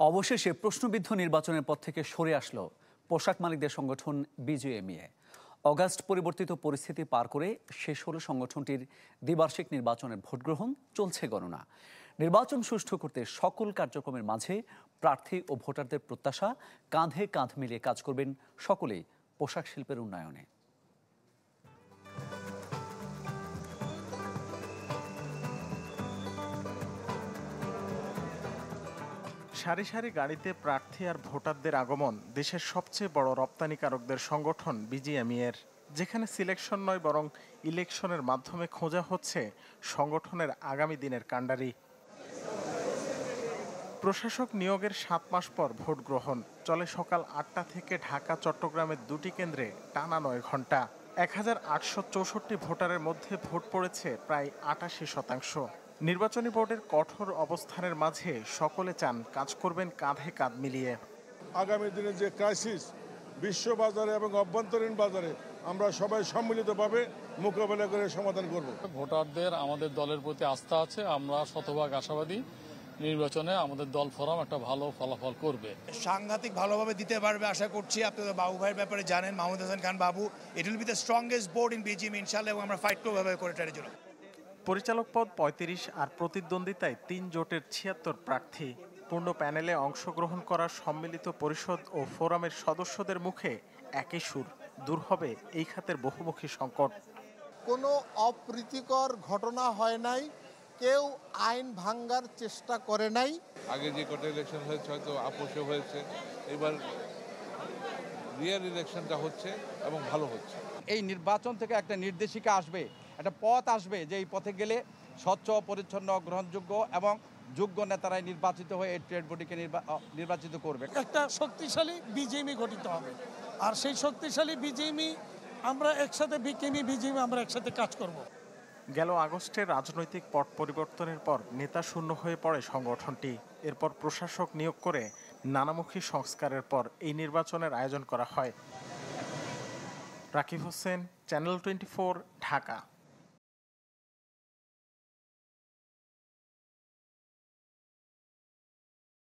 অবশেষে প্রশ্নবিদ্ধ নির্বাচনের পর থেকে সরে আসলো পোশাক মালিকদের সংগঠন বিজিএমইএ। অগাস্ট পরিবর্তিত পরিস্থিতি পার করে শেষ হলো সংগঠনটির দ্বিবার্ষিক নির্বাচনের ভোট গ্রহণ, চলছে গণনা। নির্বাচন সুষ্ঠু করতে সকল কার্যক্রমের মাঝে প্রার্থী ও ভোটারদের প্রত্যাশা, কাঁধে কাঁধ মিলিয়ে কাজ করবেন সকলেই পোশাক শিল্পের উন্নয়নে। সারি সারি গাড়িতে প্রার্থী আর ভোটারদের আগমন দেশের সবচেয়ে বড় রপ্তানিকারকদের সংগঠন বিজিএমইএর, যেখানে সিলেকশন নয় বরং ইলেকশনের মাধ্যমে খোঁজা হচ্ছে সংগঠনের আগামী দিনের কাণ্ডারি। প্রশাসক নিয়োগের 7 মাস পর ভোট গ্রহণ চলে সকাল 8টা থেকে ঢাকা চট্টগ্রামের 2টি কেন্দ্রে টানা 9 ঘন্টা। 1864 ভোটারের মধ্যে ভোট পড়েছে প্রায় 88%। নির্বাচনী বোর্ডের কঠোর অবস্থানের মাঝে সকলে চান কাজ করবেন কাঁধে কাঁধ মিলিয়ে। আগামী দিনে যে ক্রাইসিস বিশ্ব বাজারে এবং অভ্যন্তরীণ বাজারে আমরা সবাই সম্মিলিতভাবে মোকাবেলা করে সমাধান করব। ভোটারদের আমাদের দলের প্রতি আস্থা আছে, আমরা শতভাগ আশাবাদী নির্বাচনে আমাদের দল ফোরাম একটা ভালো ফলাফল করবে। সাংঘাতিক ভালোভাবে দিতে পারবে আশা করছি। আপনাদের বাবু ভাইয়ের ব্যাপারে জানেন, মাহমুদ হাসান খান বাবু। It will be the strongest board in BGM ইনশাআল্লাহ, এবং আমরা ফাইট করব করে এটার জন্য। পরিচালক পদ 35 আর প্রতিদ্বন্দ্বিতায় 3 জোটের 76 প্রার্থী। পূর্ণ প্যানেলে অংশগ্রহণ করা সম্মিলিত পরিষদ ও ফোরামের সদস্যদের মুখে একই সুর, দূর হবে এই খাতের বহুমুখী সংকট। কোনো অপ্রীতিকর ঘটনা হয় নাই, কেউ আইন ভাঙ্গার চেষ্টা করে নাই। আগে যে কটা ইলেকশন হয়েছে হয়তো আপোষে হয়েছে, এবার রিয়েল ইলেকশনটা হচ্ছে এবং ভালো হচ্ছে। এই নির্বাচন থেকে একটা নির্দেশিকা আসবে, একটা পথ আসবে, যে এই পথে গেলে স্বচ্ছ, পরিচ্ছন্ন, গ্রহণযোগ্য এবং যোগ্য নেতারাই নির্বাচিত হয়ে এই ট্রেড বডিকে নির্বাচিত করবে। একটা শক্তিশালী বিজেএমই গঠিত হবে, আর সেই শক্তিশালী বিজেএমই আমরা একসাথে বিজেএমই আমরা একসাথে কাজ করব। গেল আগস্টে রাজনৈতিক পট পরিবর্তনের পর নেতা শূন্য হয়ে পড়ে সংগঠনটি। এরপর প্রশাসক নিয়োগ করে নানামুখী সংস্কারের পর এই নির্বাচনের আয়োজন করা হয়। রাকিব হোসেন, চ্যানেল 24, ঢাকা।